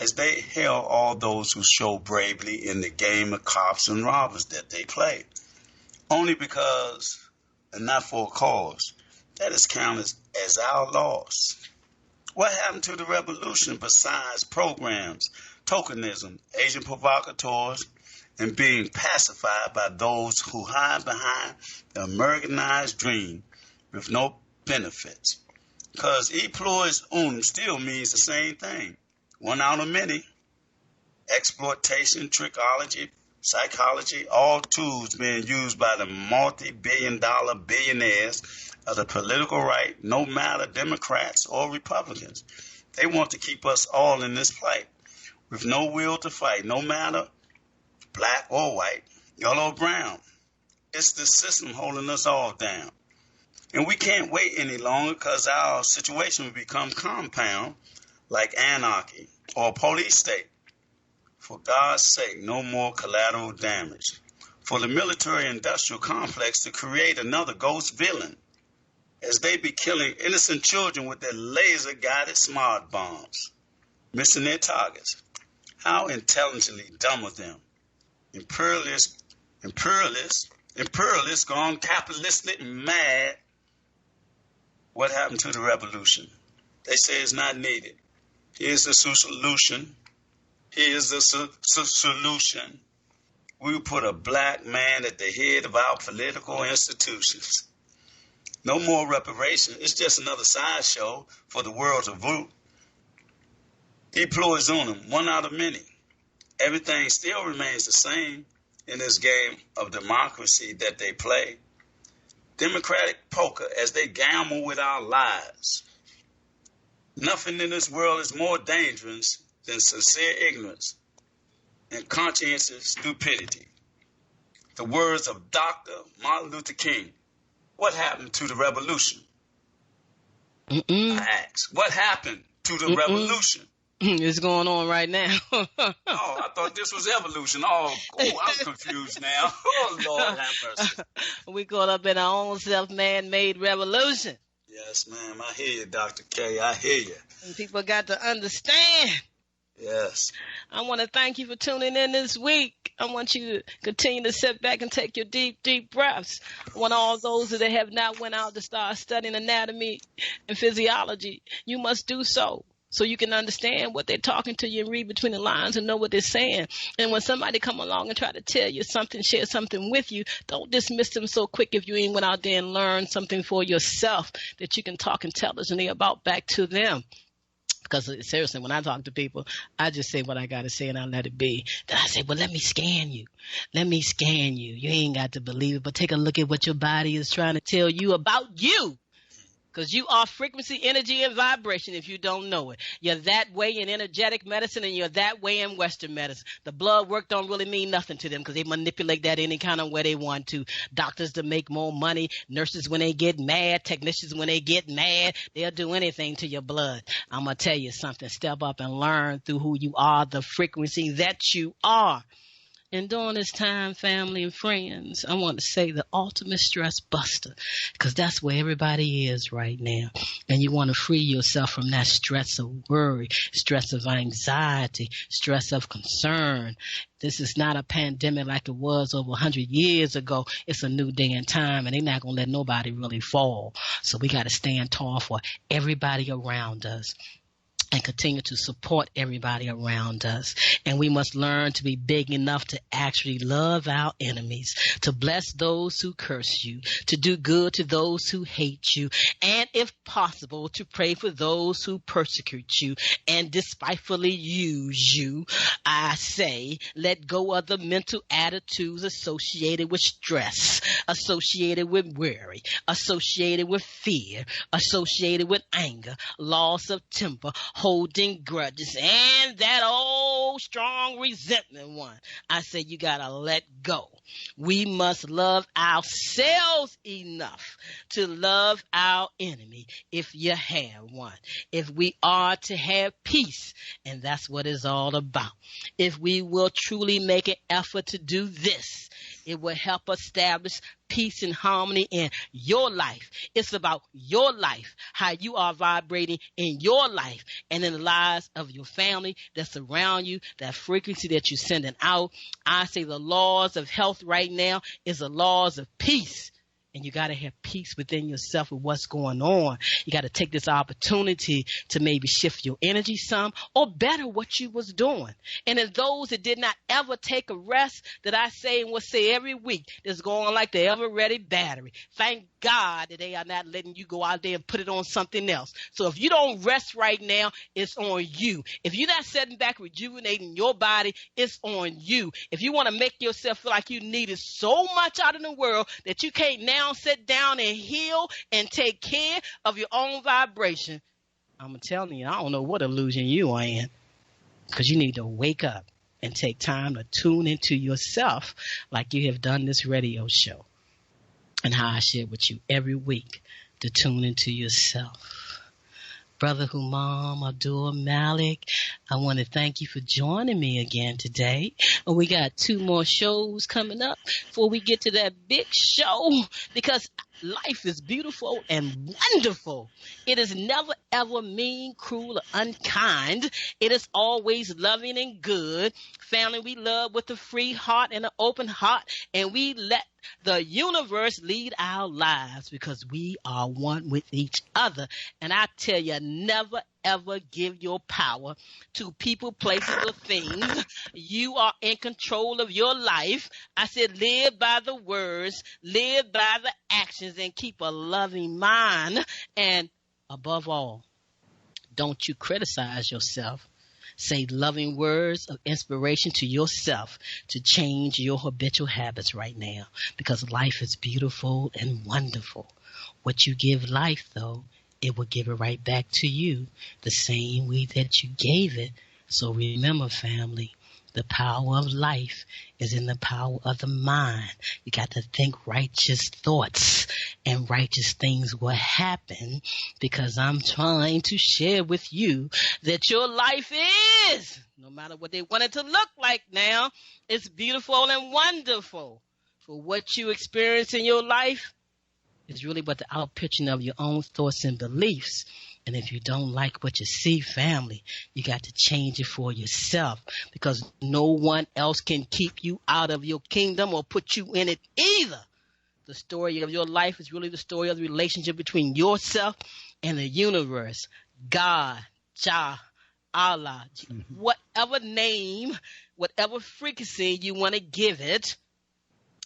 as they held all those who show bravely in the game of cops and robbers that they play, only because and not for a cause. That is counted as our loss. What happened to the revolution besides programs, tokenism, Asian provocateurs, and being pacified by those who hide behind the Americanized dream with no benefits? Because e pluribus unum still means the same thing. One out of many. Exploitation, trickology, psychology, all tools being used by the multi-billion-dollar billionaires of the political right, no matter Democrats or Republicans. They want to keep us all in this plight with no will to fight, no matter black or white, yellow or brown. It's the system holding us all down. And we can't wait any longer, because our situation will become compound like anarchy, or a police state. For God's sake, no more collateral damage. For the military-industrial complex to create another ghost villain, as they be killing innocent children with their laser-guided smart bombs, missing their targets. How intelligently dumb of them. Imperialists gone capitalistic mad. What happened to the revolution? They say it's not needed. Here's the solution. Here's the solution. We put a black man at the head of our political institutions. No more reparation. It's just another sideshow for the world to view. Deploys on them, one out of many. Everything still remains the same in this game of democracy that they play. Democratic poker as they gamble with our lives. Nothing in this world is more dangerous than sincere ignorance and conscientious stupidity. The words of Dr. Martin Luther King. What happened to the revolution? I ask, what happened to the revolution? It's going on right now. Oh, I thought this was evolution. Oh, I'm confused now. Oh, Lord have mercy. We caught up in our own self-man-made revolution. Yes, ma'am. I hear you, Dr. K. I hear you. And people got to understand. Yes. I want to thank you for tuning in this week. I want you to continue to sit back and take your deep, deep breaths. I want all those that have not went out to start studying anatomy and physiology. You must do so you can understand what they're talking to you and read between the lines and know what they're saying. And when somebody come along and try to tell you something, share something with you, don't dismiss them so quick if you ain't went out there and learned something for yourself that you can talk intelligently about back to them. Because seriously, when I talk to people, I just say what I got to say and I let it be. Then I say, well, let me scan you. Let me scan you. You ain't got to believe it, but take a look at what your body is trying to tell you about you. Because you are frequency, energy, and vibration if you don't know it. You're that way in energetic medicine and you're that way in Western medicine. The blood work don't really mean nothing to them because they manipulate that any kind of way they want to. Doctors to make more money, nurses when they get mad, technicians when they get mad, they'll do anything to your blood. I'm going to tell you something. Step up and learn through who you are, the frequency that you are. And during this time, family and friends, I want to say the ultimate stress buster, because that's where everybody is right now. And you want to free yourself from that stress of worry, stress of anxiety, stress of concern. This is not a pandemic like it was over 100 years ago. It's a new day and time, and they're not going to let nobody really fall. So we got to stand tall for everybody around us and continue to support everybody around us. And we must learn to be big enough to actually love our enemies, to bless those who curse you, to do good to those who hate you, and if possible, to pray for those who persecute you and despitefully use you. I say, let go of the mental attitudes associated with stress, associated with worry, associated with fear, associated with anger, loss of temper, holding grudges, and that old strong resentment one. I say you gotta let go. We must love ourselves enough to love our enemy if you have one. If we are to have peace, and that's what it's all about. If we will truly make an effort to do this, it will help establish peace and harmony in your life. It's about your life, how you are vibrating in your life and in the lives of your family that's around you, that frequency that you're sending out. I say the laws of health right now is the laws of peace. And you got to have peace within yourself with what's going on. You got to take this opportunity to maybe shift your energy some or better what you was doing. And if those that did not ever take a rest, that I say and will say every week, that's going like the ever-ready battery. Thank God that they are not letting you go out there and put it on something else. So if you don't rest right now, it's on you. If you're not sitting back rejuvenating your body, it's on you. If you want to make yourself feel like you needed so much out in the world that you can't now sit down and heal and take care of your own vibration, I'm telling you, I don't know what illusion you are in, because you need to wake up and take time to tune into yourself like you have done this radio show and how I share with you every week to tune into yourself. Brother Humam Abdulmalik. I want to thank you for joining me again today. And we got 2 more shows coming up before we get to that big show, because life is beautiful and wonderful. It is never ever mean, cruel, or unkind. It is always loving and good. Family, we love with a free heart and an open heart, and we let the universe lead our lives because we are one with each other. And I tell you, never ever give your power to people, places, or things. You are in control of your life. I said, live by the words, live by the actions, and keep a loving mind. And above all, don't you criticize yourself. Say loving words of inspiration to yourself to change your habitual habits right now, because life is beautiful and wonderful. What you give life, though, it will give it right back to you the same way that you gave it. So remember, family, the power of life is in the power of the mind. You got to think righteous thoughts, and righteous things will happen, because I'm trying to share with you that your life is, no matter what they want it to look like now, it's beautiful and wonderful. For what you experience in your life is really but the outpitching of your own thoughts and beliefs. And if you don't like what you see, family, you got to change it for yourself, because no one else can keep you out of your kingdom or put you in it either. The story of your life is really the story of the relationship between yourself and the universe, God, Jah, Allah, whatever name, whatever frequency you want to give it.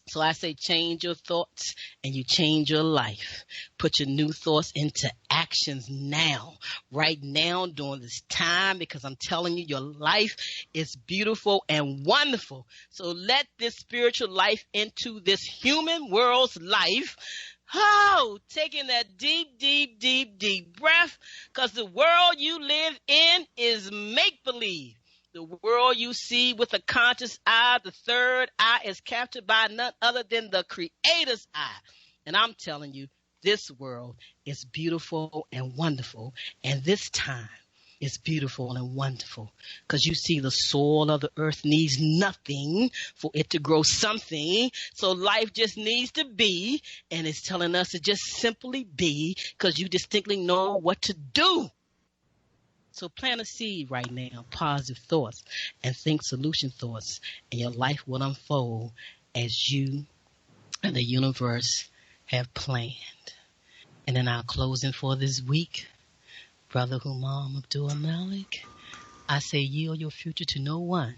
So I say change your thoughts and you change your life. Put your new thoughts into actions now, right now during this time, because I'm telling you, your life is beautiful and wonderful. So let this spiritual life into this human world's life. Oh, taking that deep, deep, deep, deep breath, because the world you live in is make-believe. The world you see with a conscious eye, the third eye, is captured by none other than the Creator's eye. And I'm telling you, this world is beautiful and wonderful. And this time is beautiful and wonderful, because you see the soil of the earth needs nothing for it to grow something. So life just needs to be, and it's telling us to just simply be, because you distinctly know what to do. So plant a seed right now, positive thoughts, and think solution thoughts, and your life will unfold as you and the universe have planned. And in our closing for this week, Brother Humam Abdulmalik, I say yield your future to no one.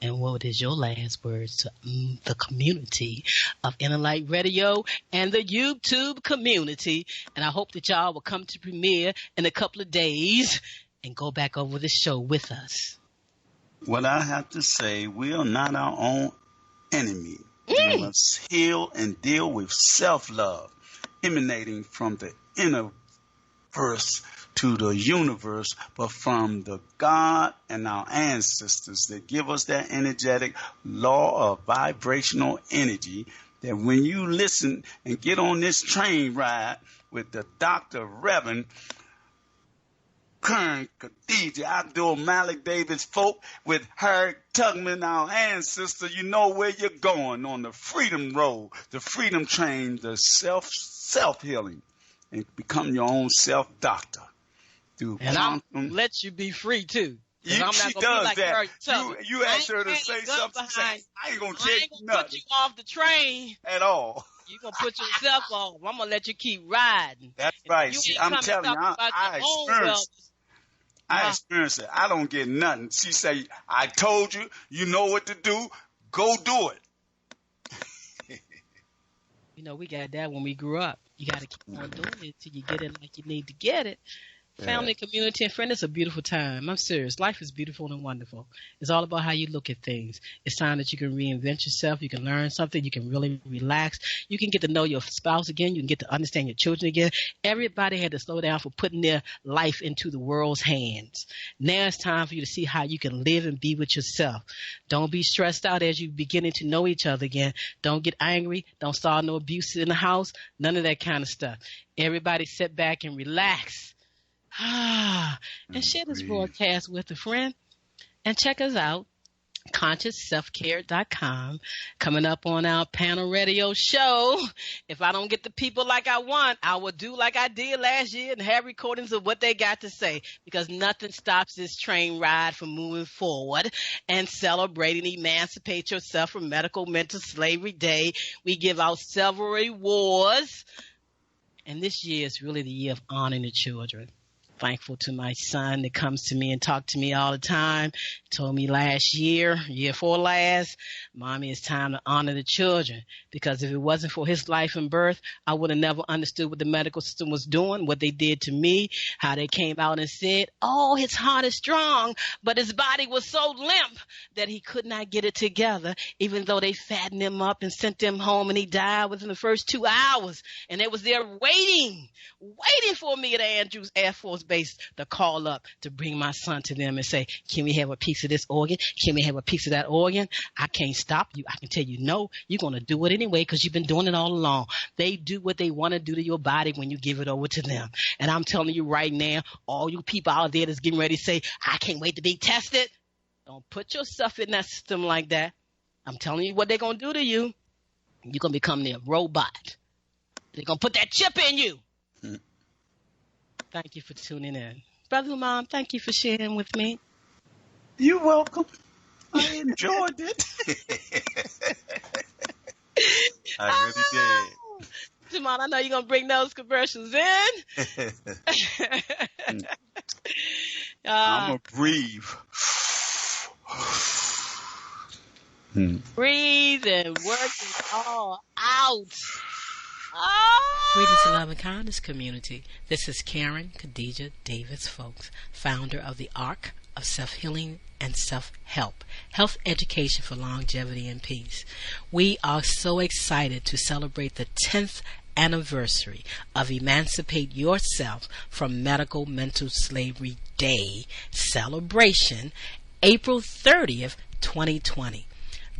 And what is your last words to the community of Inner Light Radio and the YouTube community? And I hope that y'all will come to premiere in a couple of days and go back over the show with us. What I have to say, we are not our own enemy. We must heal and deal with self-love, emanating from the inner verse to the universe, but from the God and our ancestors that give us that energetic law of vibrational energy, that when you listen and get on this train ride with the Dr. Reverend Kern Khadija Abdulmalik Davis-Foulks with her Tugman, our ancestor, you know where you're going, on the freedom road, the freedom train, the self-healing, and become your own self-doctor. And I'll let you be free too. She does like that. You asked her to say something. I ain't going to take nothing. Put you off the train at all. You're going to put yourself off. I'm going to let you keep riding. That's right. See, I'm telling you, I experienced it. I don't get nothing. She say, I told you, you know what to do. Go do it. You know, we got that when we grew up. You got to keep on doing it till you get it like you need to get it. Family, community, and friend, it's a beautiful time. I'm serious. Life is beautiful and wonderful. It's all about how you look at things. It's time that you can reinvent yourself. You can learn something. You can really relax. You can get to know your spouse again. You can get to understand your children again. Everybody had to slow down for putting their life into the world's hands. Now it's time for you to see how you can live and be with yourself. Don't be stressed out as you beginning to know each other again. Don't get angry. Don't start no abuse in the house. None of that kind of stuff. Everybody sit back and relax. And share this broadcast with a friend. And check us out, ConsciousSelfCare.com. Coming up on our panel radio show. If I don't get the people like I want, I will do like I did last year and have recordings of what they got to say, because nothing stops this train ride from moving forward and celebrating Emancipate Yourself from Medical Mental Slavery Day. We give out several rewards. And this year is really the year of honoring the children. Thankful to my son that comes to me and talks to me all the time. Told me last year before last, Mommy, it's time to honor the children. Because if it wasn't for his life and birth, I would have never understood what the medical system was doing, what they did to me, how they came out and said, oh, his heart is strong, but his body was so limp that he could not get it together, even though they fattened him up and sent him home, and he died within the first 2 hours. And they was there waiting for me at Andrews Air Force Base to call up to bring my son to them and say, can we have a piece of this organ? Can we have a piece of that organ? I can't stop you. I can tell you no. You're going to do it anyway because you've been doing it all along. They do what they want to do to your body when you give it over to them. And I'm telling you right now, all you people out there that's getting ready to say, I can't wait to be tested. Don't put yourself in that system like that. I'm telling you what they're going to do to you. You're going to become their robot. They're going to put that chip in you. Thank you for tuning in. Brother Humam, thank you for sharing with me. You're welcome. I enjoyed it. I really did. Jamal, I know you're going to bring those commercials in. I'm going to breathe. Breathe and work it all out. Oh. Greetings to love and kindness community. This is Karen Khadijah Davis-Foulks, founder of the Arc of Self-Healing and Self-Help, Health Education for Longevity and Peace. We are so excited to celebrate the 10th anniversary of Emancipate Yourself from Medical Mental Slavery Day celebration, April 30th, 2020.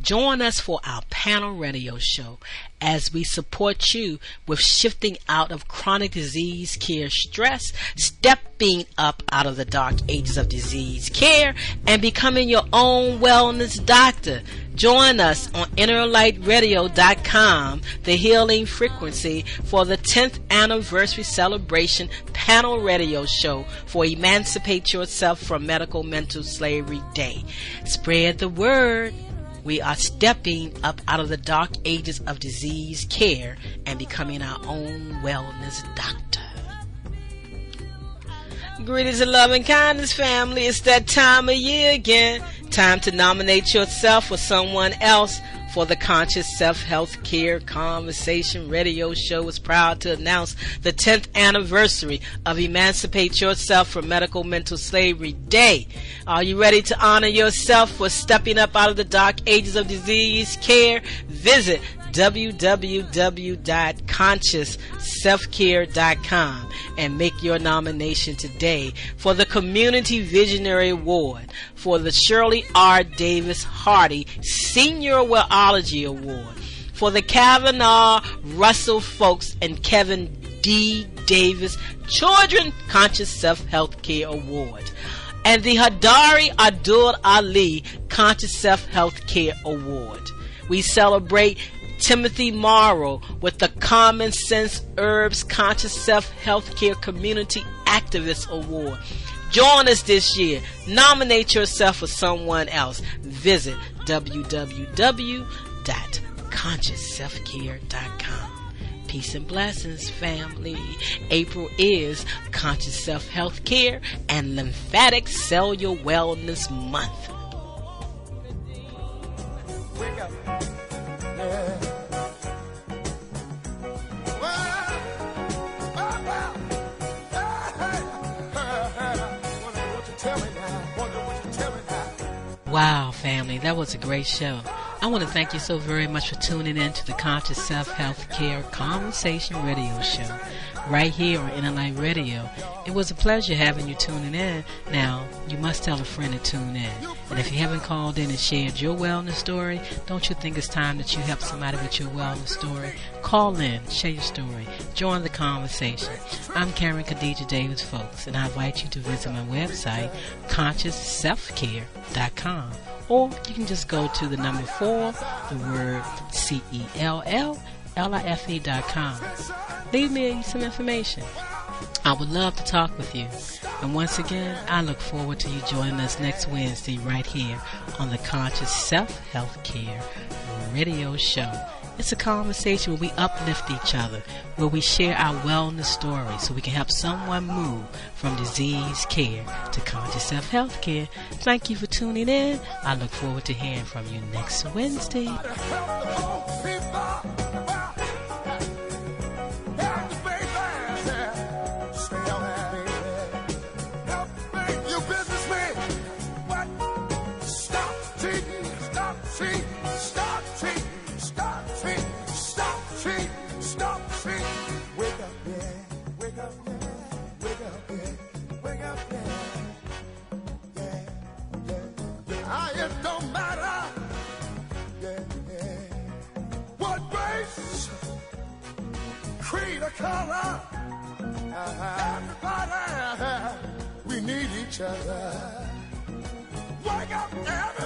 Join us for our panel radio show as we support you with shifting out of chronic disease care stress, stepping up out of the dark ages of disease care, and becoming your own wellness doctor. Join us on InnerlightRadio.com, the healing frequency, for the 10th anniversary celebration panel radio show for Emancipate Yourself from Medical Mental Slavery Day. Spread the word. We are stepping up out of the dark ages of disease care and becoming our own wellness doctor. Greetings and love and kindness, family. It's that time of year again. Time to nominate yourself or someone else for the Conscious Self Health Care Conversation Radio Show. Is proud to announce the 10th anniversary of Emancipate Yourself from Medical Mental Slavery Day. Are you ready to honor yourself for stepping up out of the dark ages of disease care? Visit www.consciousselfcare.com and make your nomination today for the Community Visionary Award, for the Shirley R. Davis Hardy Senior Wellology Award, for the Kavanaugh Russell Folks and Kevin D. Davis Children Conscious Self-Health Care Award, and the Hadari Abdul Ali Conscious Self-Health Care Award. We celebrate Timothy Morrow with the Common Sense Herbs Conscious Self-Health Care Community Activist Award. Join us this year. Nominate yourself or someone else. Visit www.consciousselfcare.com. Peace and blessings, family. April is Conscious Self-Health Care and Lymphatic Cellular Wellness Month. Wake up. Wow, family, that was a great show. I want to thank you so very much for tuning in to the Conscious Self Healthcare Conversation Radio Show right here on Inner Radio. It was a pleasure having you tuning in. Now, you must tell a friend to tune in. And if you haven't called in and shared your wellness story, don't you think it's time that you help somebody with your wellness story? Call in, share your story, join the conversation. I'm Karen Khadijah Davis-Foulks, and I invite you to visit my website, ConsciousSelfCare.com. Or you can just go to the number 4, the word CELLLIFE.com. Leave me some information. I would love to talk with you. And once again, I look forward to you joining us next Wednesday right here on the Conscious Self Healthcare Radio Show. It's a conversation where we uplift each other, where we share our wellness stories so we can help someone move from disease care to conscious self-health care. Thank you for tuning in. I look forward to hearing from you next Wednesday. Color, everybody, we need each other. Wake up, everybody.